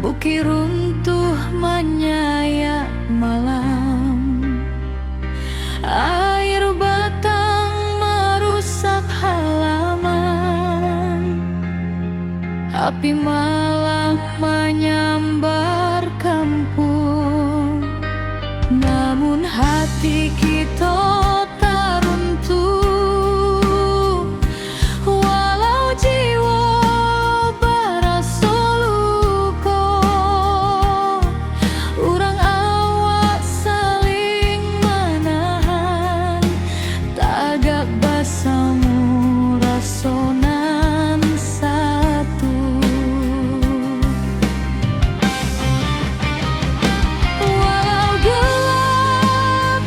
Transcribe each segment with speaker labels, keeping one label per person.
Speaker 1: bukit runtuh menyayat malam. Air batang merusak halaman, api malam menyambar kampung. Namun hati kita tak runtuh, walau jiwa berasa luka. Urang awak saling menahan, tagak basamu rasonan satu. Walau gelap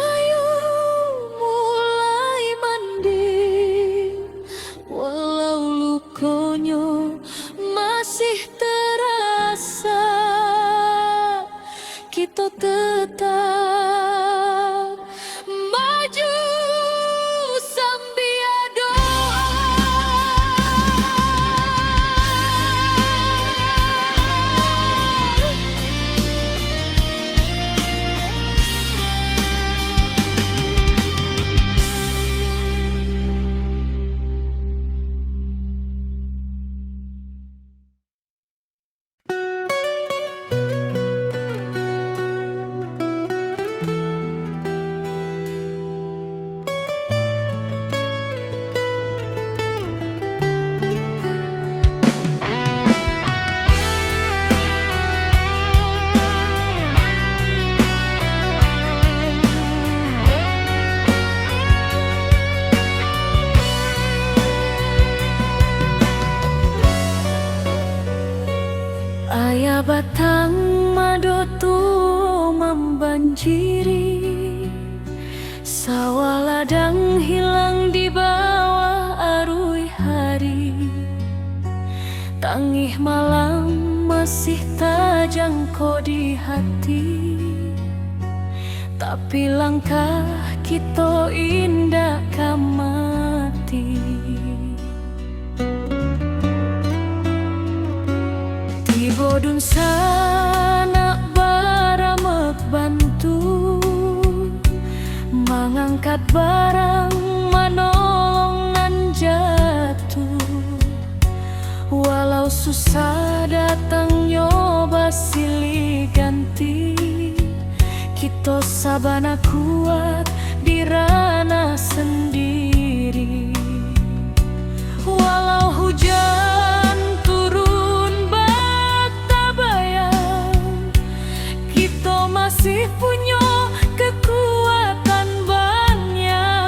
Speaker 1: ayu mulai mending, walau lukonyo masih terasa, kita tetap maju sambil doa. Ayah batang madotu membanjiri, sawah ladang hilang di bawah arus hari. Tangih malam masih terjangkau di hati, tapi langkah kita indah kamati. Bodun sana baramek bantu, mengangkat barang manolong nan jatuh. Walau susah datang nyoba silih ganti, kita sabana kuat di ranah sendiri. Walau hujan masih punya kekuatan banyak.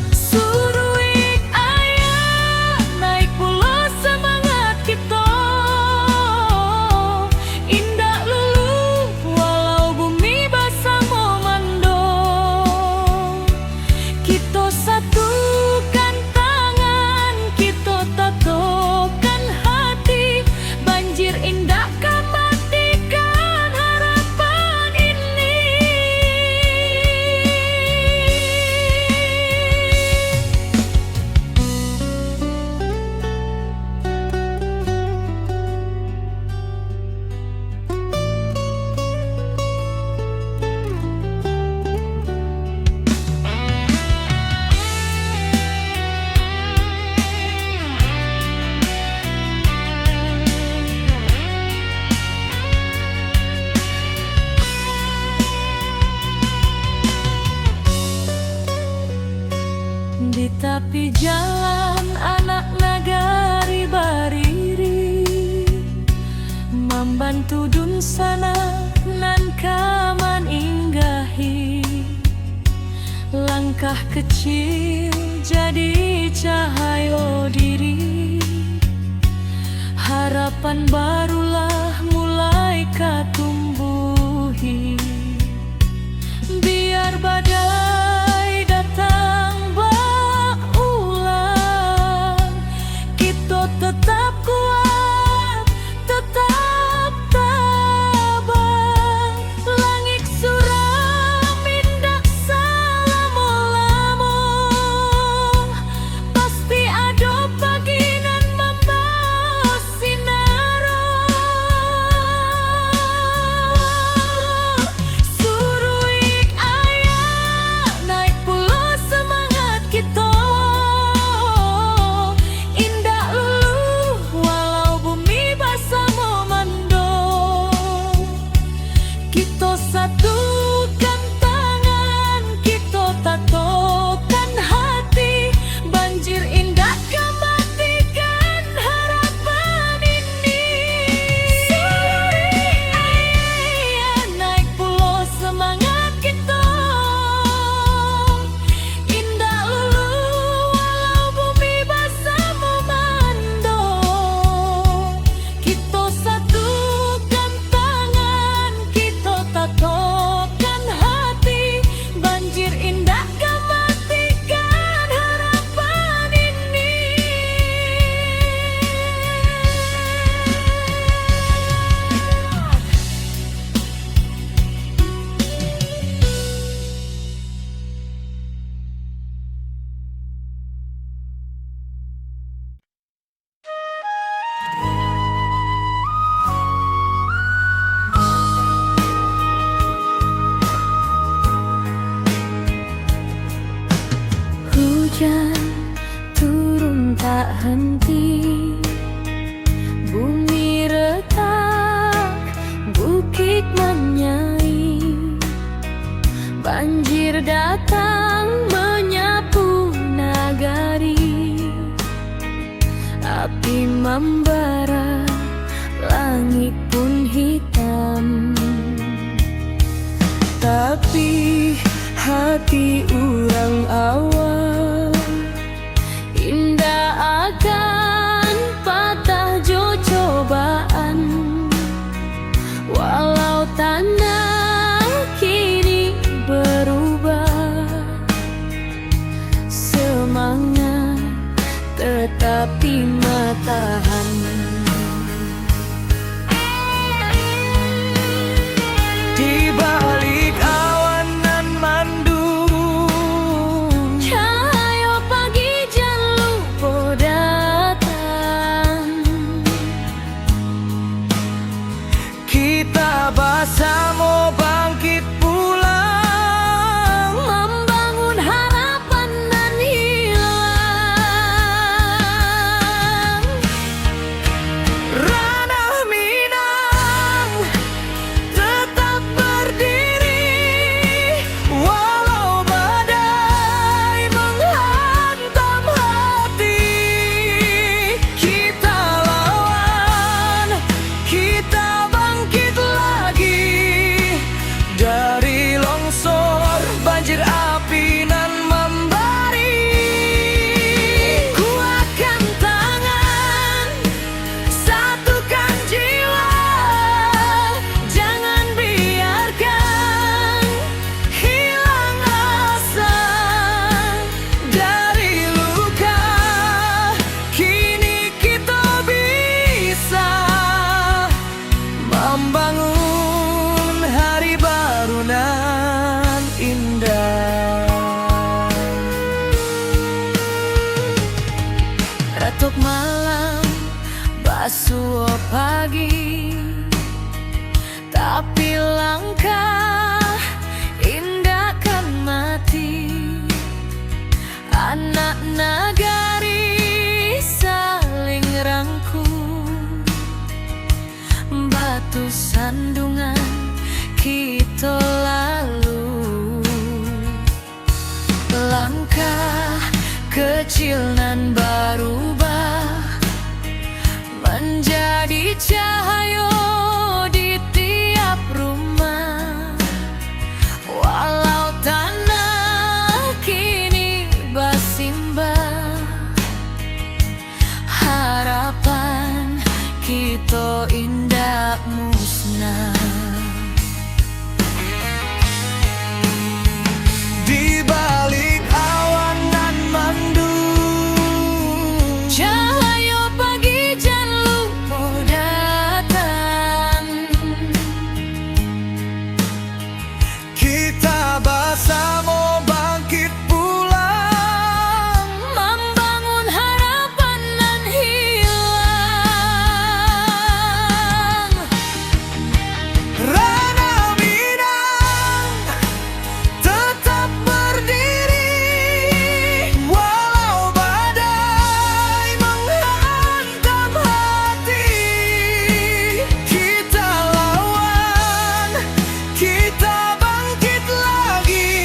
Speaker 1: Suruik ayah naik pula semangat kita, indah lulu walau bumi basah memando. Kita satukan tangan, kita tatokan hati, banjir indah di tepi jalan anak nagari bariri, membantu dun sana nan kaman inggahi. Langkah kecil jadi cahaya diri, harapan barulah mulai katumbuhi. Biar badai datang tetap kuat, tetap tabah. Langit suram indak salamo-lamo, pasti ada pagi nan membawa sinaro. Suruik ayah naik pula semangat kita, satukan tangan, kita tatokan hati, banjir indah kematikan harapan ini. Suruik ayah naik pulau semangat kita, indah lulu walau bumi basah memando. Kita satukan tangan, kita henti. Bumi retak, bukit menyai, banjir datang menyapu nagari. Api membara, langit pun hitam. Tapi hati orang awam indah akan patah jo cobaan. Walau tanah kini berubah, semangat tetap tahan. Di balik awan nan mandung, cahaya pagi jan lupa datang. Kita bersama bangkit pulang, membangun harapan nan hilang. Ranah Minang tetap berdiri, walau badai menghantam hati. Kita lawan, kita bangkit lagi dari longsor, banjir api nan membari. Kuatkan tangan, satukan jiwa, jangan biarkan hilang asa. Dari luka kini kita bisa membangun hari baru nan indah. Retuk malam, basuh pagi, tapi langkah indah kan mati. Anak nagari saling rangkul, batu sandungan kita lalu. Langkah kecil nan berubah menjadi cahaya di tiap rumah. Walau tanah kini bersimbah, harapan kita indah musnah. Di balik awan nan mandung, cahaya pagi jan lupa datang. Kita bersama bangkit pulang, membangun harapan nan hilang. Ranah Minang tetap berdiri, walau badai menghantam hati. Kita lawan, kita bangkit lagi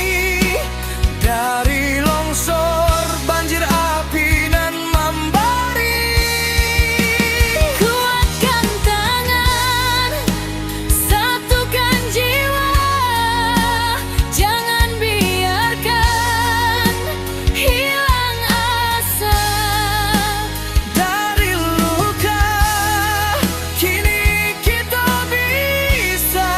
Speaker 1: dari longsor, banjir api nan membari. Kuatkan tangan, satukan jiwa, jangan biarkan hilang asa. Dari luka kini kita bisa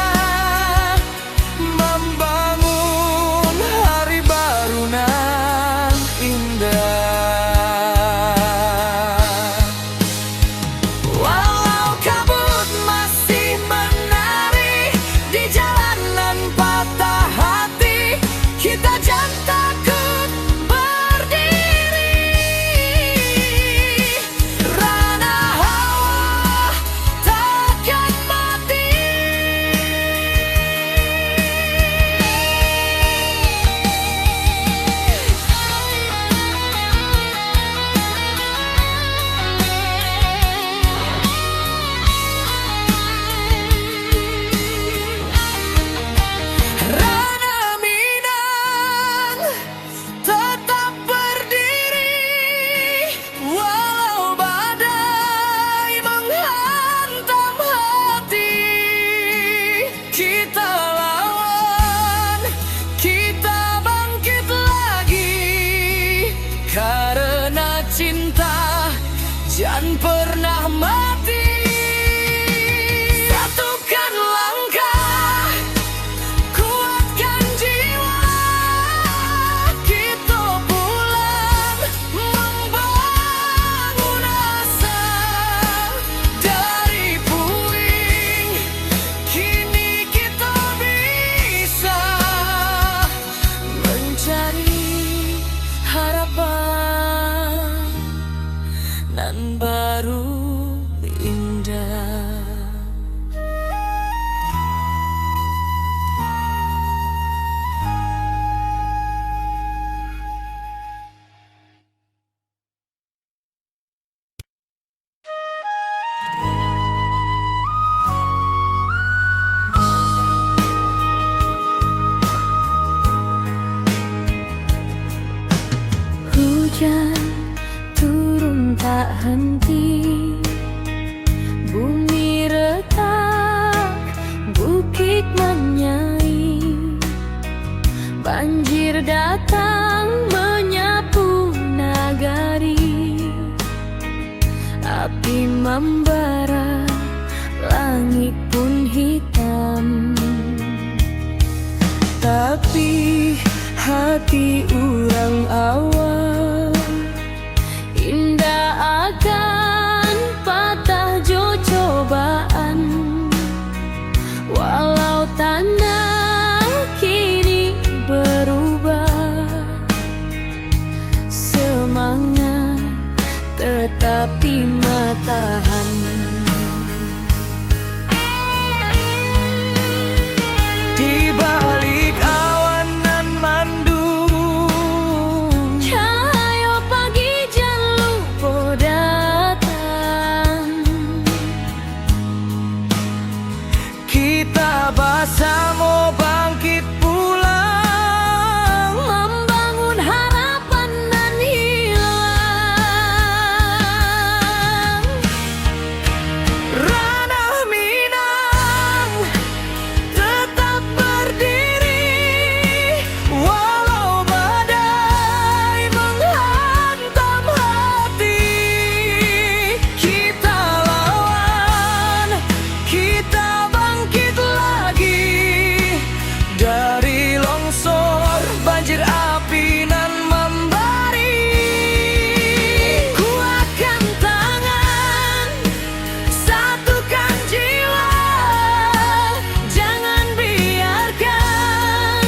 Speaker 1: henti. Bumi retak, bukit menyai, banjir datang menyapu nagari. Api membara, langit pun hitam. Tapi hati urang awal indah akan patah jo cobaan. Walau tanah kini berubah, semangat tetapi matahan. Di balik awan nan mandung, cahaya pagi jan lupa datang. Kita bersama bangkit pulang, membangun harapan nan hilang. Ranah Minang tetap berdiri, walau badai menghantam hati. Kita lawan, kita bangkit lagi dari longsor, banjir api nan membari. Kuatkan tangan, satukan jiwa, jangan biarkan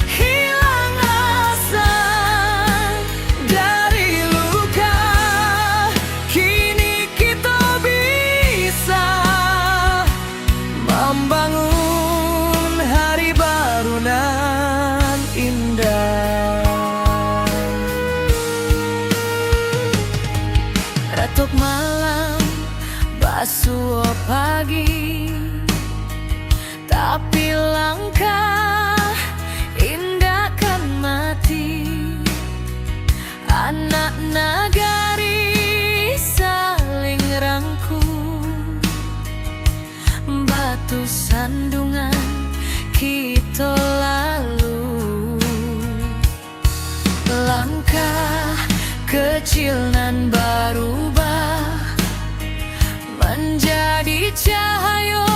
Speaker 1: hilang asa. Dari luka kini kita bisa membangun hari baru nan indah. Retuk malam, basuh pagi, tapi langkah indah kan mati. Anak nagari saling rangkul, batu sandungan kita lalu. Langkah kecil nan berubah menjadi cahaya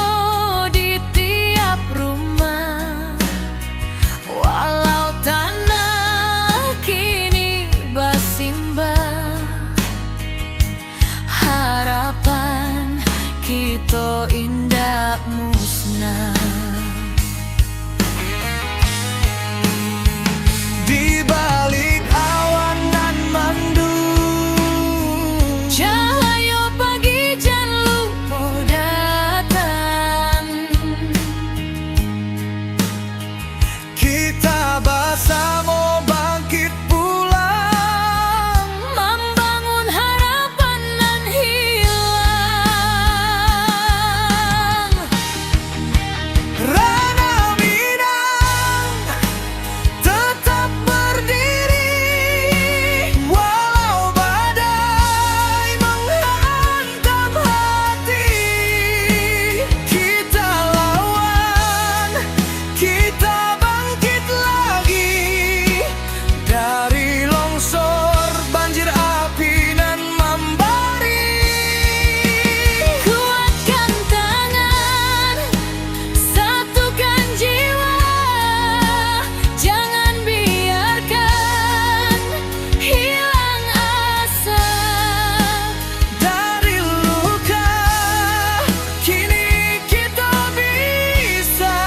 Speaker 1: di tiap rumah. Walau tanah kini bersimbah, harapan kita indah musnah. Di balik awan nan mandung, cahaya pagi jan lupa datang. Kita bersama bangkit pulang, membangun harapan nan hilang. Ranah Minang tetap berdiri, walau badai menghantam hati. Kita lawan, kita bangkit lagi dari longsor, banjir api nan membari. Kuatkan tangan, satukan jiwa, jangan biarkan hilang asa. Dari luka kini kita bisa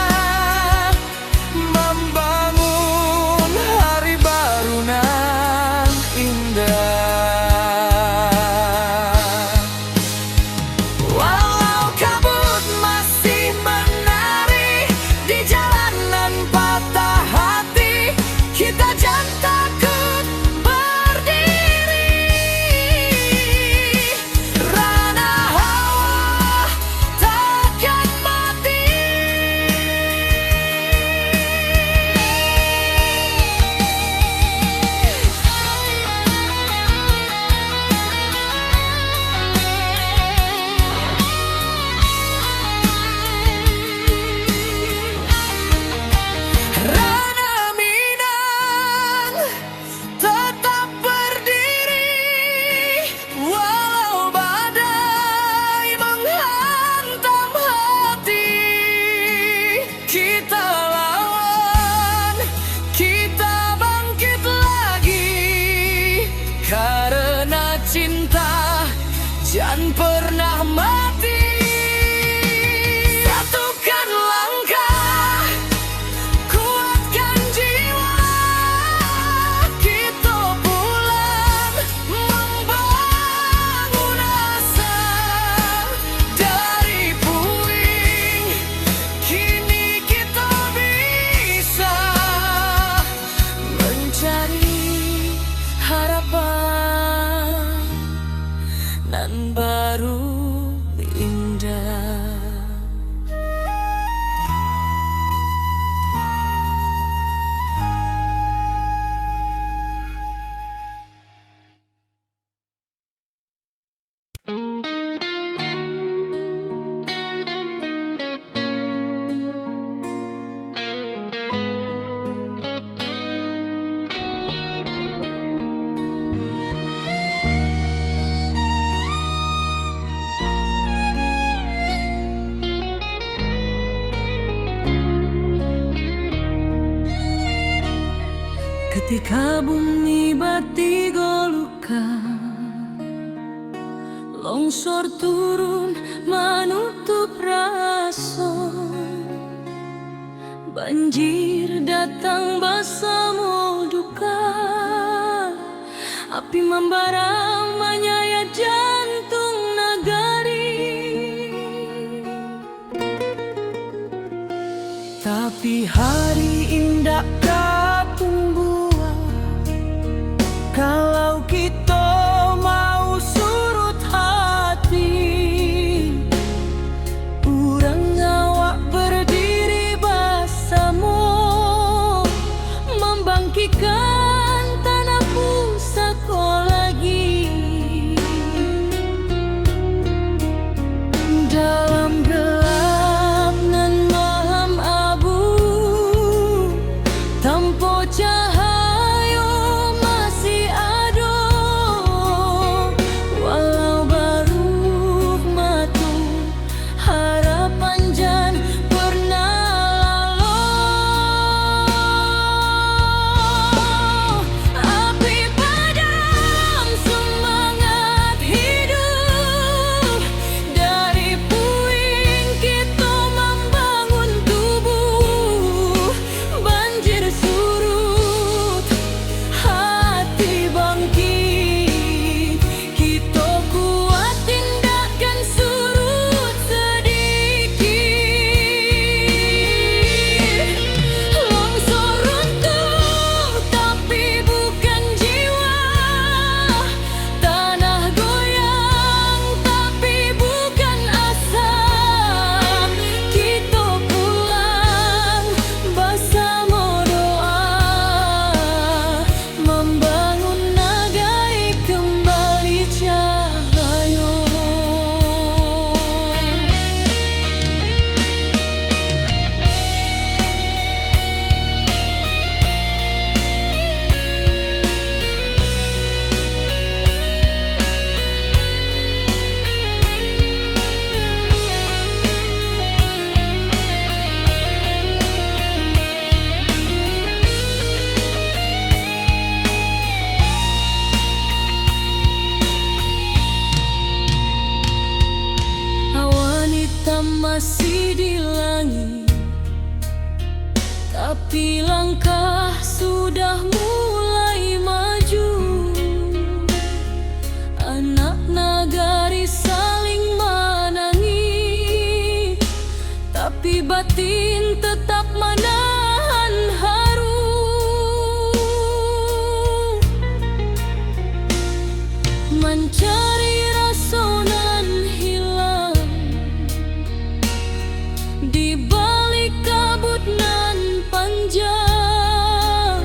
Speaker 1: Ketika bumi batigolukan, longsor turun menutup rason, banjir datang bersama duka, api membara menyayat jantung nagari. Tapi hari indah kapung buah, kalau kita mau surut hati, urang ngawak berdiri bersama, membangkitkan tanah pusaka lagi. Dalam gelap nan malam abu, tanpa cahaya masih ada, walau baru matu harapan jan pernah lalu. Api padam semangat hidup, dari puing kita membangun tubuh. Banjir surut, hati bangkit, kita kuat tindakan surut sedikit. Longsor runtuh tapi bukan jiwa, tanah goyang tapi bukan asa. Kita pulang bersama doa, membangun nagai kembali cahaya. Awan hitam masih di langit, tapi langkah sudah mulai maju. Anak nagari saling menangis, tapi batin tetap menahan haru. Mencari rasa nan hilang di balik kabut nan panjang,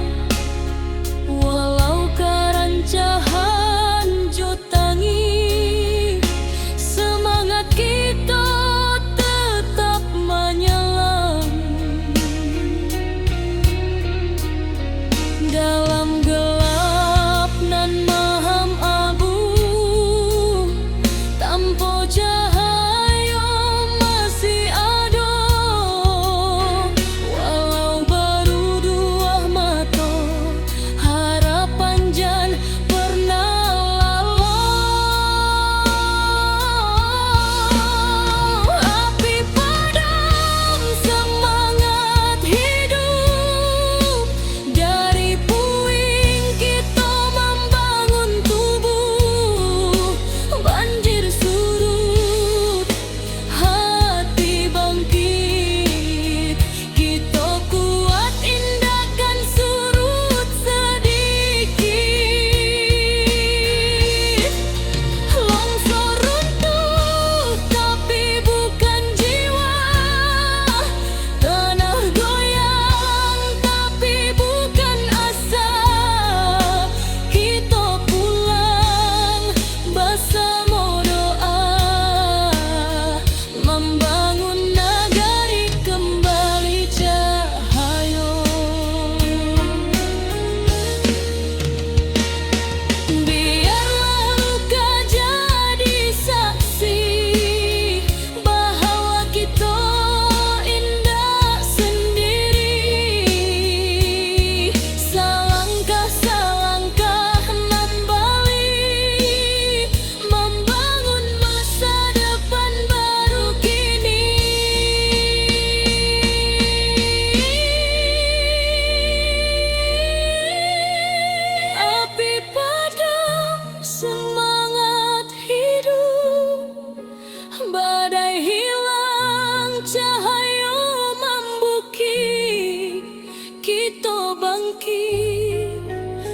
Speaker 1: bangkit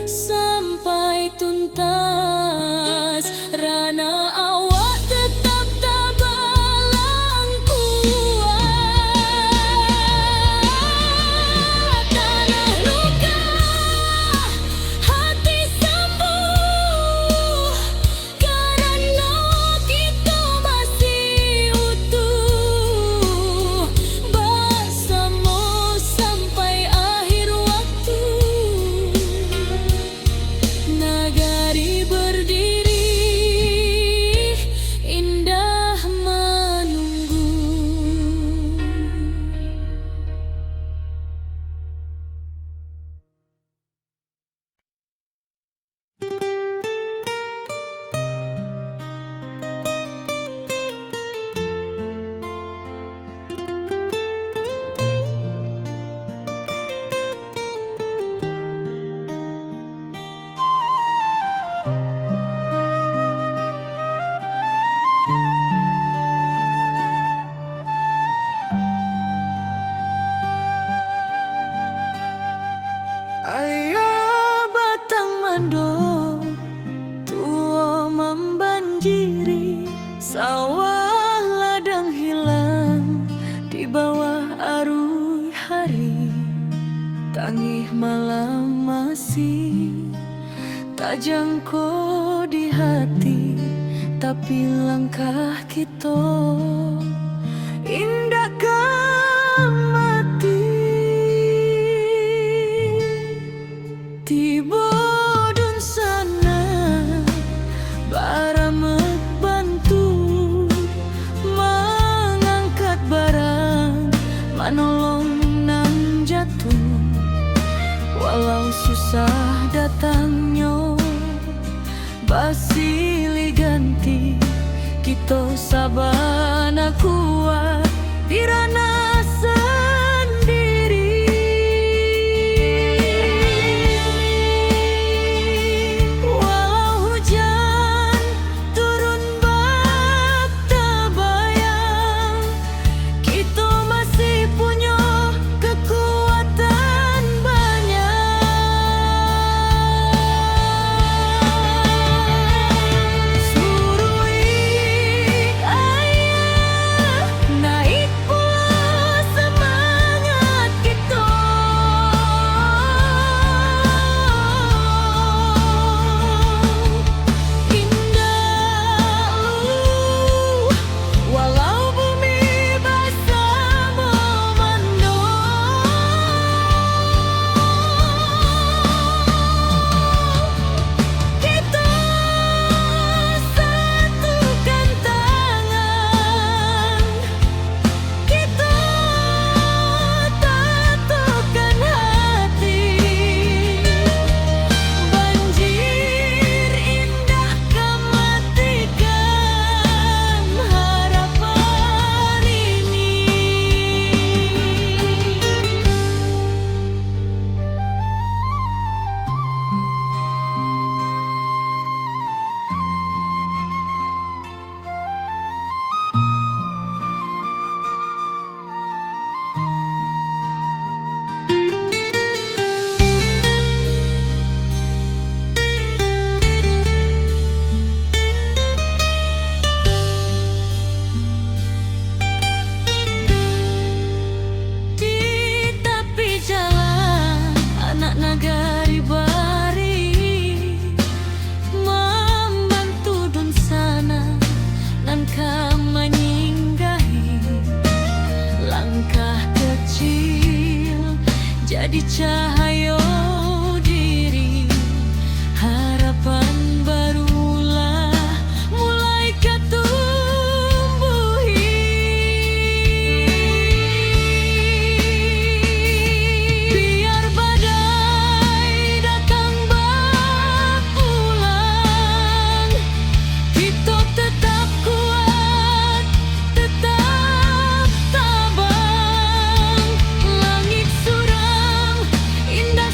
Speaker 1: sampai tuntas. Rana awak tetap tabalang kuat. Tanah luka, hati sembuh, karena kita masih utuh bersama sampai akhir waktu. Nagari berdiri, indah menunggu. Ayah batang mando tua membanjiri, sawah ladang hilang di bawah arus hari. Tangih malam masih tak jangkau di hati, tapi langkah kita indahkan mati. Tiba dun sana baramek bantu mengangkat barang, menolong nan jatuh. Walau susah datangnya basilih ganti, kita sabana kuat di ranah sendiri. Walau hujan turun bak tabayang, kita masih punya kekuatan banyak. Surui ayah, naik pula semangat kita. Indah walau bumi basah memandung, kita satukan tangan, kita tatukan hati. Banjir indah kematikan harapan ini. Di tepi jalan anak nagari bari membantu dun sana nan menyinggahi. Langkah kecil jadi cahaya diri, harapan barulah mulai ketumbuhi. Biar badai datang berulang, kita tetap kuat, tetap tabang. Langit suram, indah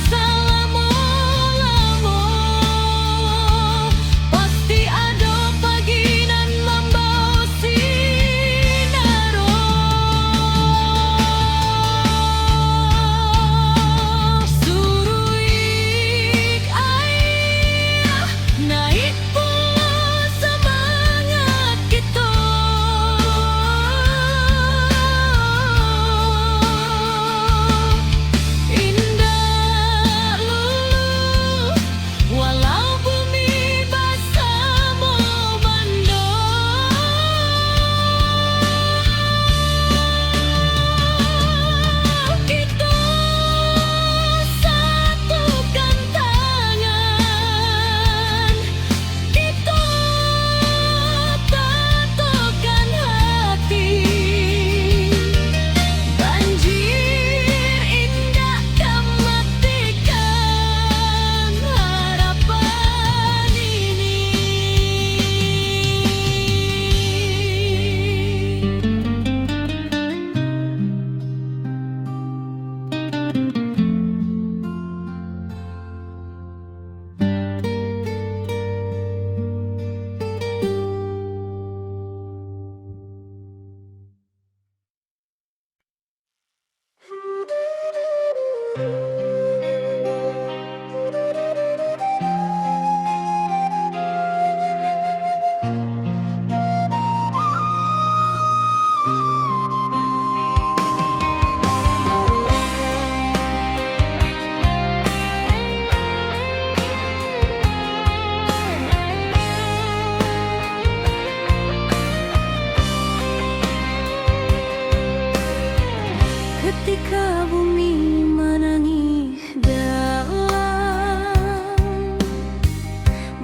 Speaker 1: Ketika bumi menangis dalam,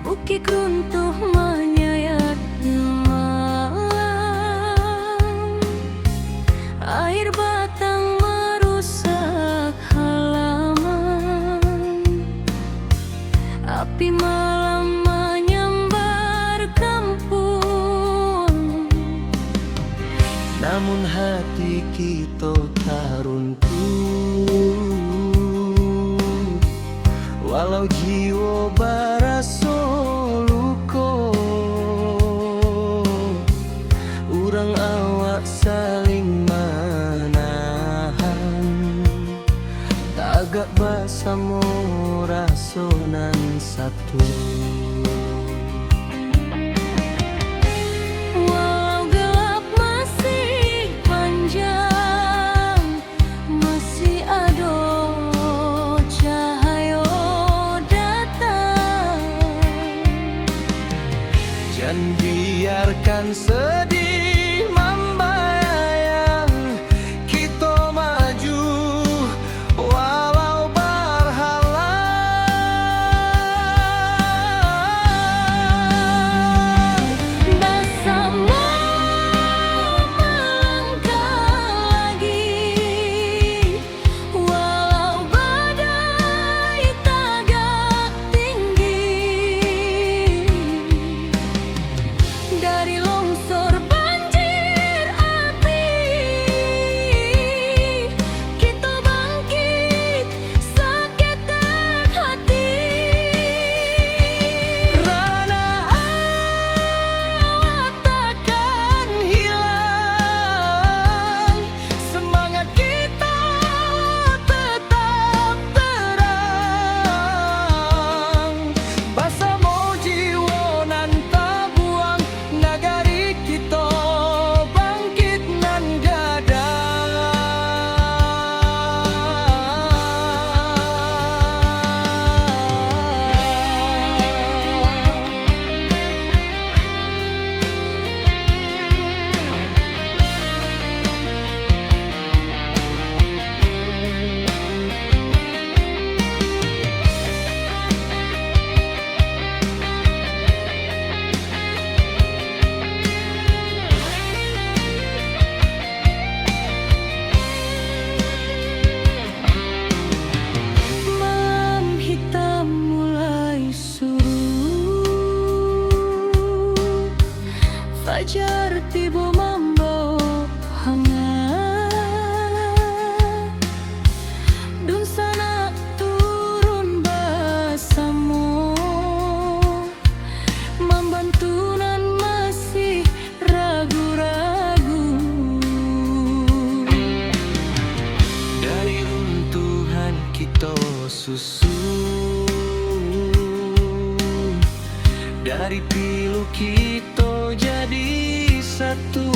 Speaker 1: bukit runtuh menyayat malam, air batang merusak halaman, api malam menyambar kampung.
Speaker 2: Namun hati kita tak runtuh, walau jiwa barasa luka. Urang awak saling menahan, tagak bersama rasonan satu. Dan biarkan sedih membayang, kita maju walau berhalang.
Speaker 1: Bersama melangkah lagi, walau badai tagak tinggi. Dari longsor banjir api, kita bangkit seketek hati.
Speaker 2: Rana awak takkan hilang, semangat kita tetap terang. Bersama jiwa nan tabuang, nagari kita bangkit nan gadang.
Speaker 1: Malam hitam mulai surut, fajar tiba membawa hangat, dun sana turun bersama, membantu nan masih ragu-ragu.
Speaker 2: Dari runtuhan kita susun, dari pilu kita jadi satu.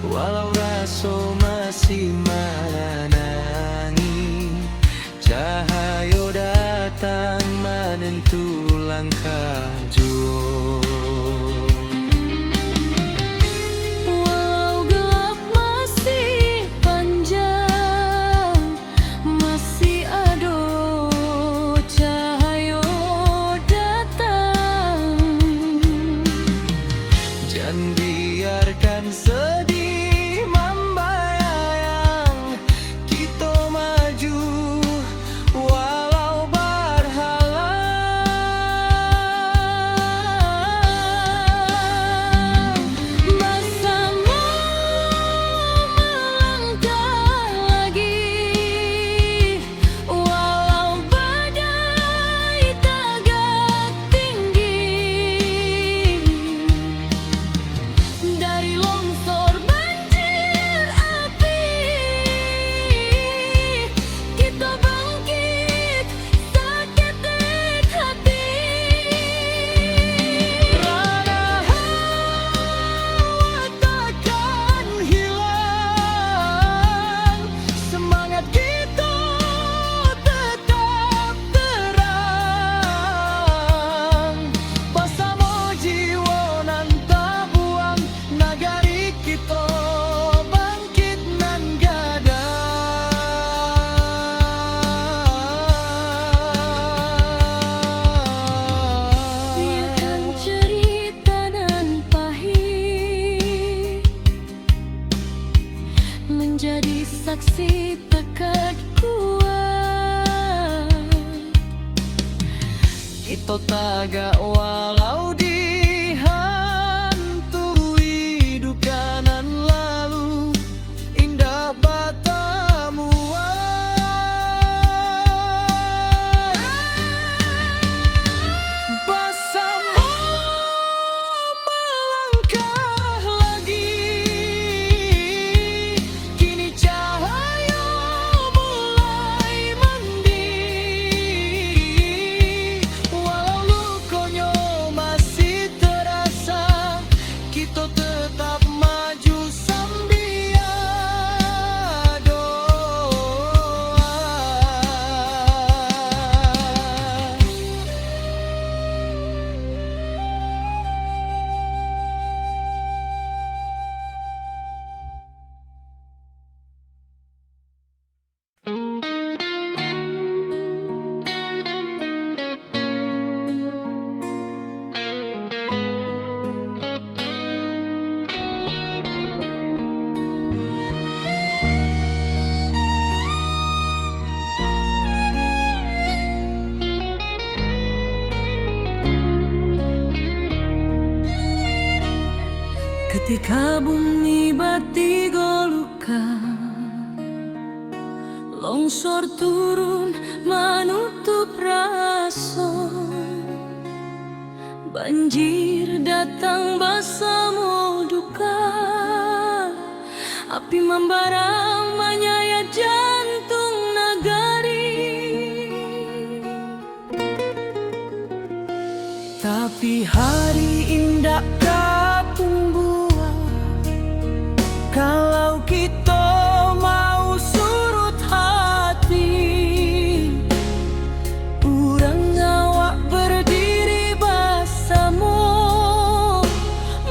Speaker 2: Walau rasa masih menangi, cahaya datang menentu langkah jua.
Speaker 1: Walau gelap masih panjang, masih ada cahaya datang.
Speaker 2: Jangan biarkan sedih membayang, kita maju walau berhalang.
Speaker 1: saksi tekad kuat.
Speaker 2: Kita tagak walau dihantui duka nan lalu, indah batamu bersama melangkah lagi. Kini cahaya mulai mending, walau lukonya masih terasa, kita tetap maju sambil doa.
Speaker 1: Ketika bumi bati goluka, longsor turun menutup rasa, banjir datang bersama duka, api membara menyayat jantung nagari. Tapi hari indah kapung kalau kita mau surut hati, urang awak berdiri bersama,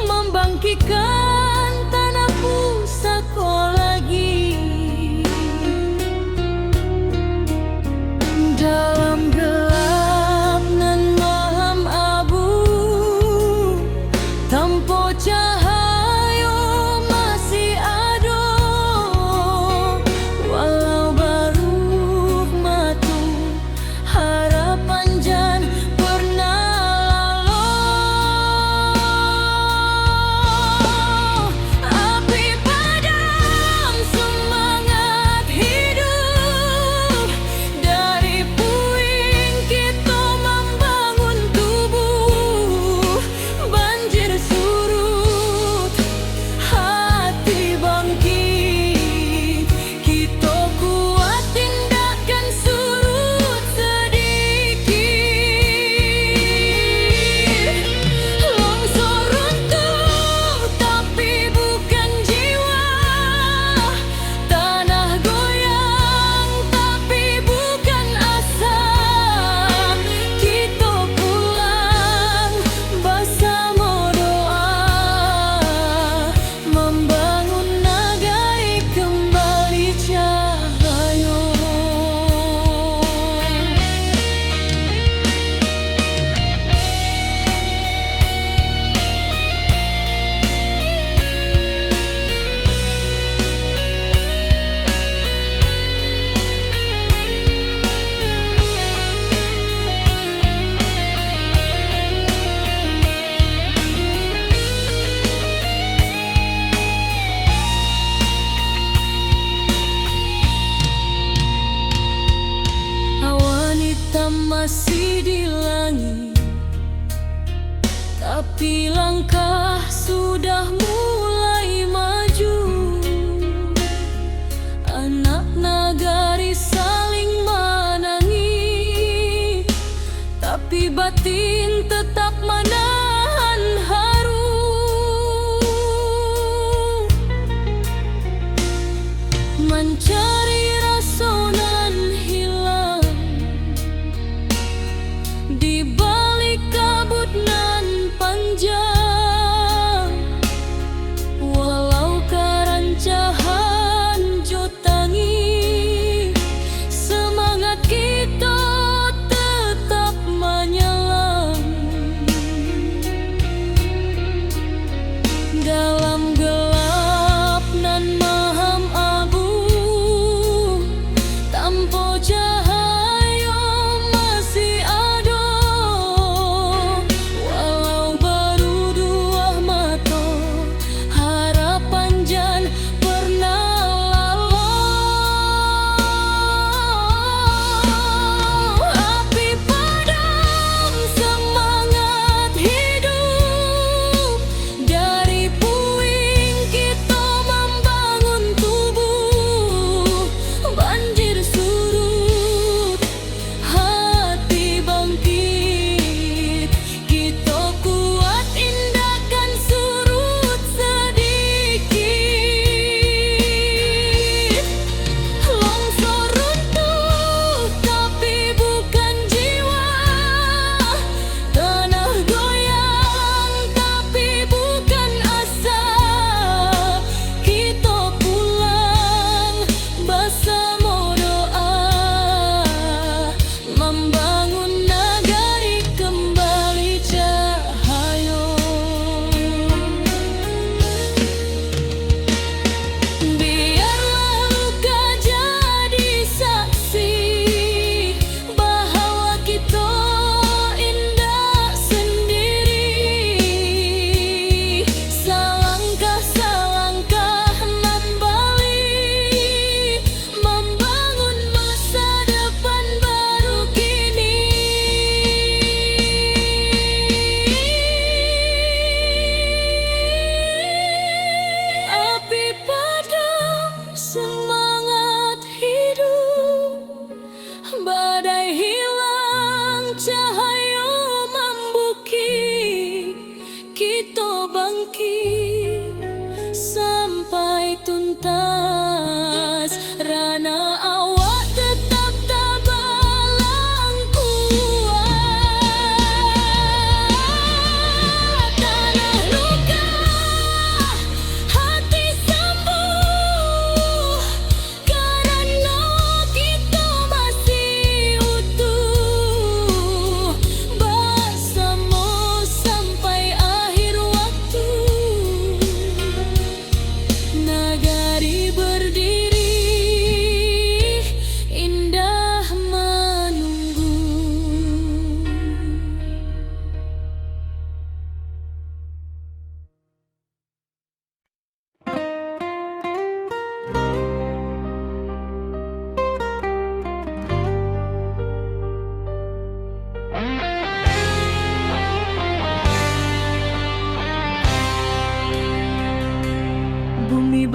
Speaker 1: membangkitkan tanah pusaka lagi. Dalam gelap nan malam abu, tanpa cahaya masih di langit, tapi langkah sudah mulai maju. Anak nagari saling menangis, tapi batin tetap menahan haru. Mencari rasa nan hilang di balik kabut nan panjang, walau karancahan jo tangi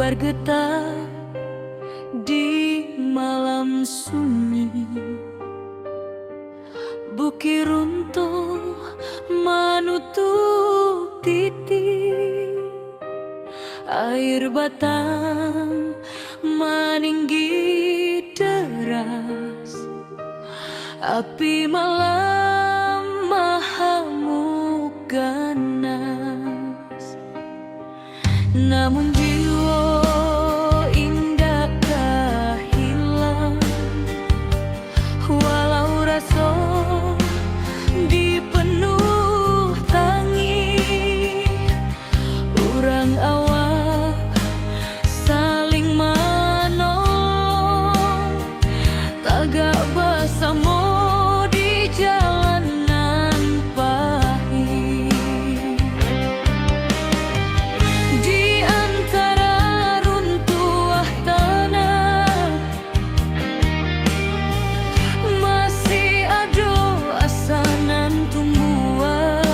Speaker 1: bergetar di malam sunyi. Bukit runtuh menutup titik, air batang meninggi deras, api malam mahamuk ganas. Namun jiwa indakkah hilang, walau rasa dipenuh tangi. Urang awak saling menolong, tagak bersama di jalanan pahit. Di antara runtuh tanah masih ada asanan tumbuhan.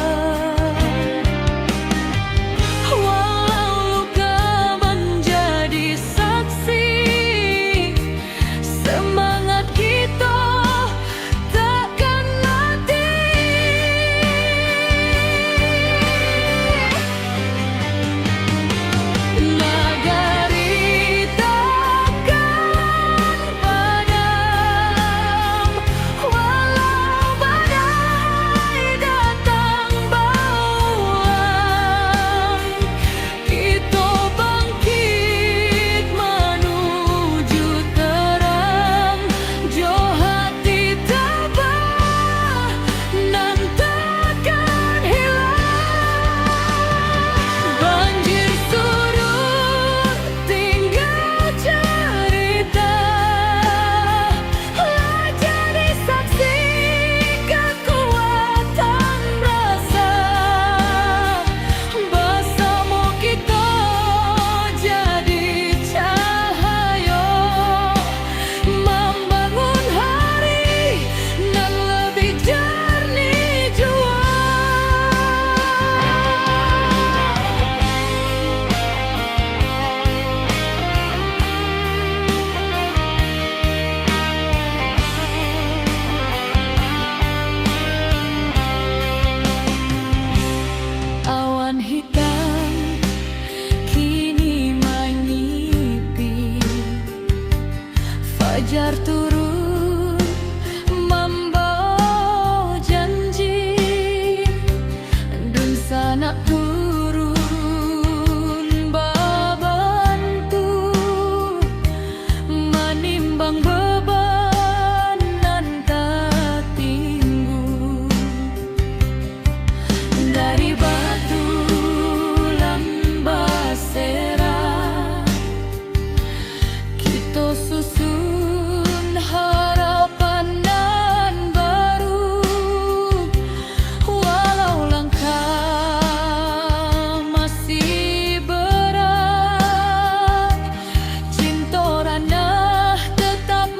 Speaker 1: Walau luka menjadi saksi, semangat kita takkan mati. Nagari takkan padam, walau badai datang bauan. Kita bangkit menuju terang, jo hati tabah nan takkan hilang. Banjir surut tinggal cerita, lah jadi saksi kekuatan rasa. Bersama kita jadi cahaya, membangun hari nan lebih jernih jua. Awan hitam kini menyipi, fajar turun membawa janji, dan sanak turun babantu menimbang beban nan tak tinggu. Dari batu lambasera kita susun harapan nan baru. Walau langkah masih berat, cinta ranah tetap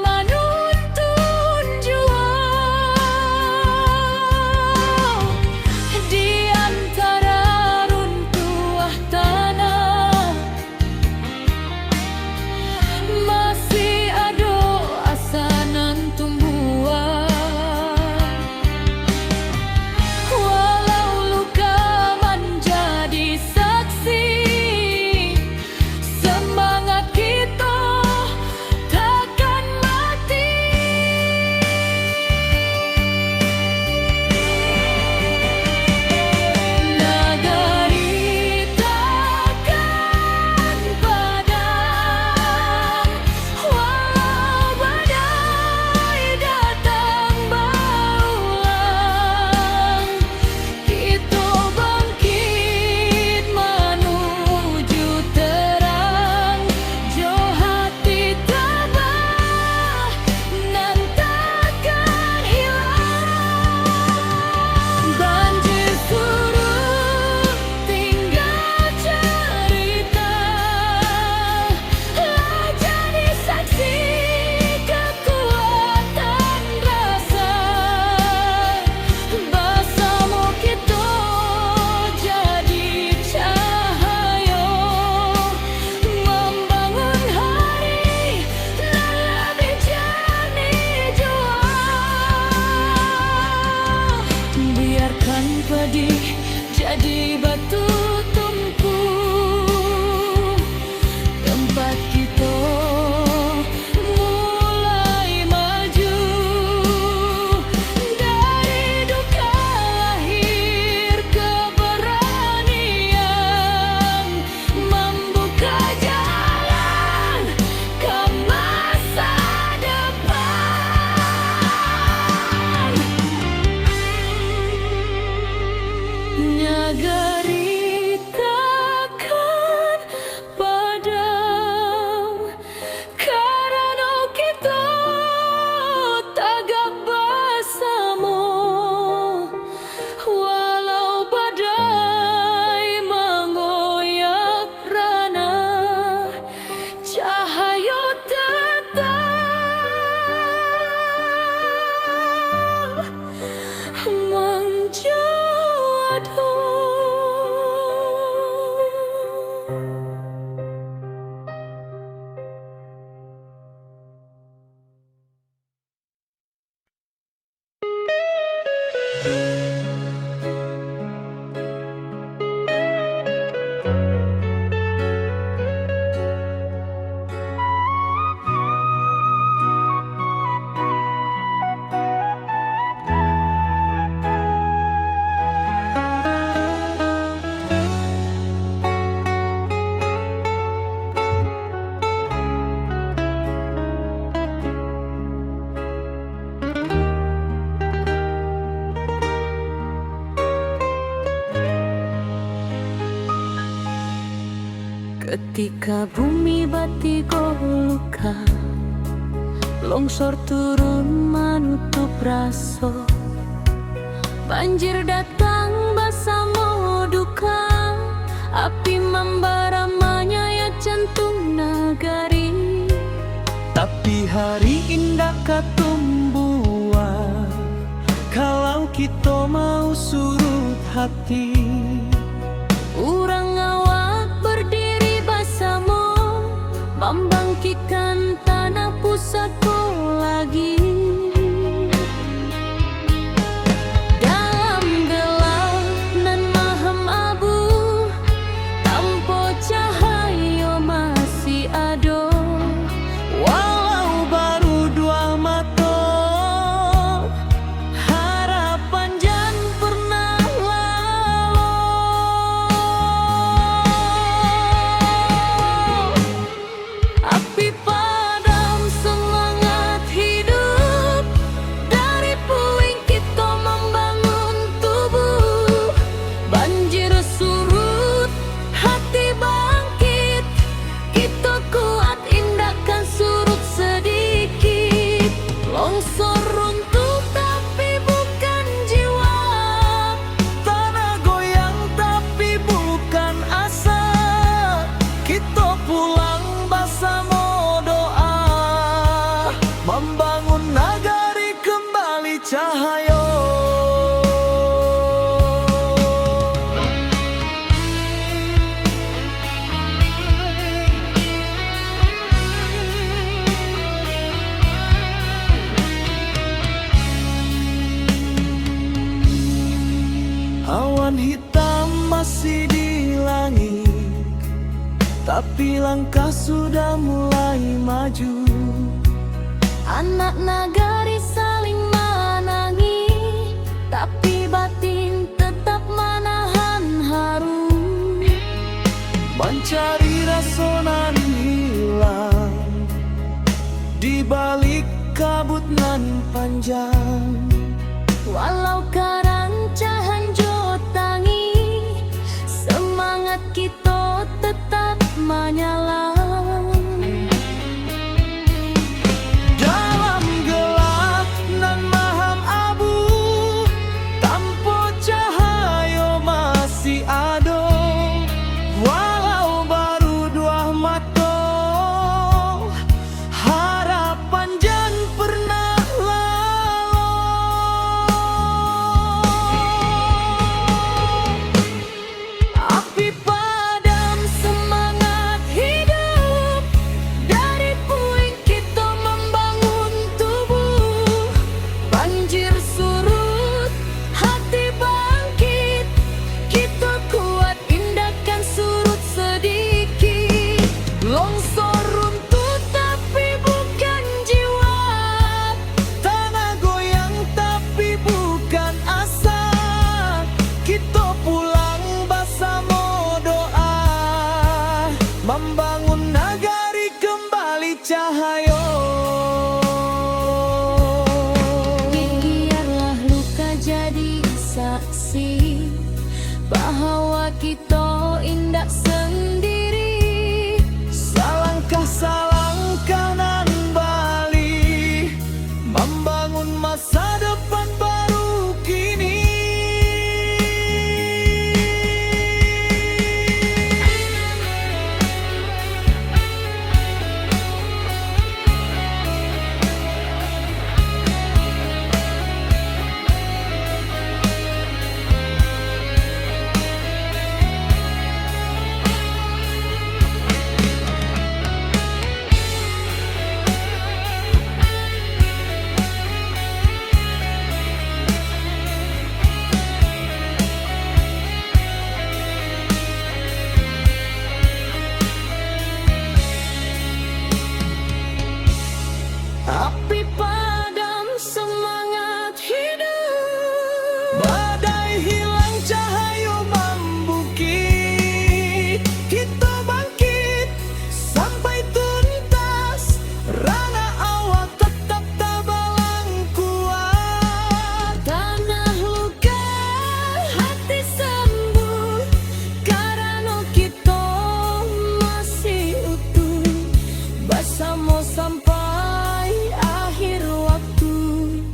Speaker 1: Ketika bumi batigo luka, longsor turun menutup raso, banjir datang basamo duka, api membara menyayat jantung nagari.
Speaker 2: Tapi hari indah katumbuhan kalau kita mau surut hati.
Speaker 1: Urang awak berdiri basamo, membangkitkan tanah pusatku lagi. Dalam gelap nan maham abu, tanpa cahaya masih ada.
Speaker 2: Walau baru dua mata, harapan jan pernah lalu.
Speaker 1: Api padam semangat hidup, dari puing kita membangun tubuh. Banjir surut, hati bangkit, kita kuat indahkan surut sedikit. Longsor runtuh tapi bukan jiwa,
Speaker 2: Tanah goyang tapi bukan asa. Kita pulang bersama doa, membangun nagari kembali cahaya. Awan hitam masih di langit, tapi langkah sudah mulai maju.
Speaker 1: anak nagari saling menangi, tapi batin tetap menahan haru.
Speaker 2: Mencari rasa nan hilang di balik kabut nan panjang.
Speaker 1: Walau karancahan jotangi, semangat kita tetap menyala.
Speaker 2: Dalam gelap nan maham abu, tanpa cahaya masih ada. Walau baru dua mata, harapan jan pernah lalu. Api padam semangat hidup,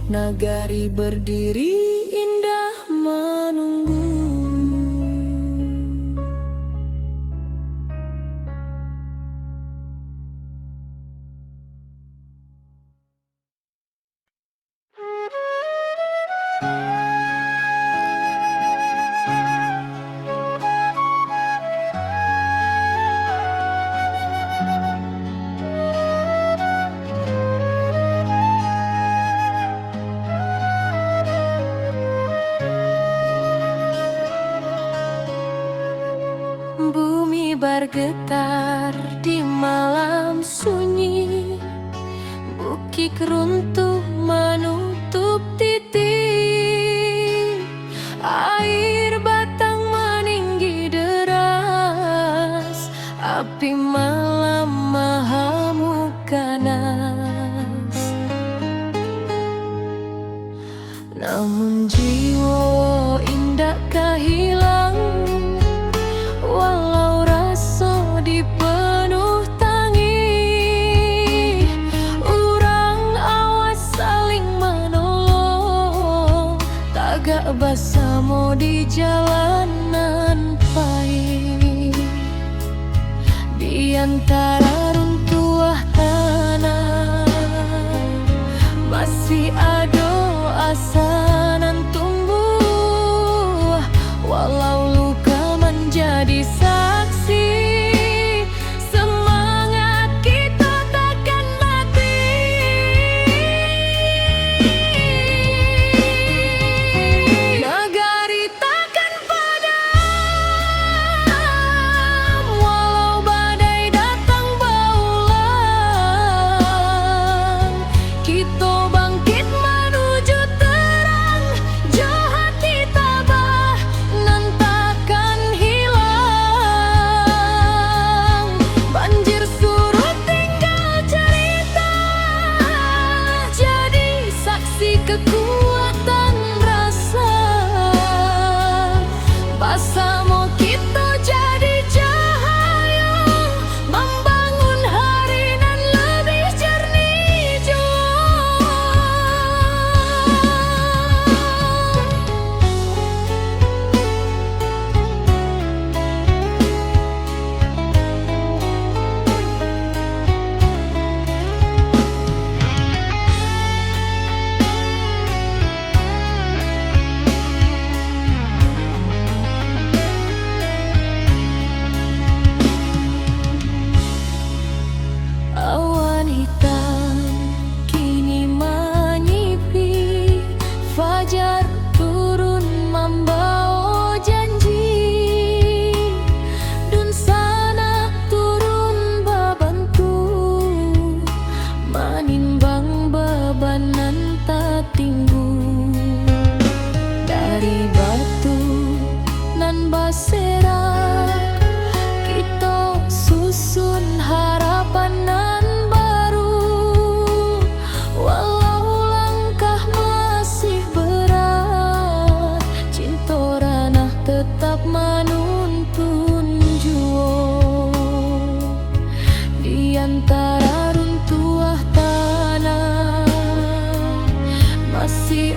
Speaker 1: Nagari berdiri indah menunggu. Bumi bergetar di malam sunyi, bukit runtuh menutup titik, air batang meninggi deras, api malam mengamuk ganas. Namun jiwa indah kehilang, walau rasa dipenuh tangi. Urang awas saling menolong, tagak bersama di jalanan pahit. Di antara runtuhan tanah masih ada asa nan tumbuh, walau luka menjadi saksi, semangat kita takkan mati. Nagari takkan padam, walau badai datang berulang. Kita bangkit menuju terang, jauh hati tabah nan takkan hilang. Banjir surut tinggal cerita, jadi saksi kekuatan rasa. Bersama kita jadi cahaya, membangun hari nan lebih jernih jua. Awan hitam kini menyipi, fajar turun membawa janji. Dun sana turun bebantu, menimbang beban nan tak tinggu. Dari batu nan bersera, kita susun harapan nan baru. Walau langkah masih berat, cinta ranah tetap menuntun jua. Di antara runtuhan tanah masih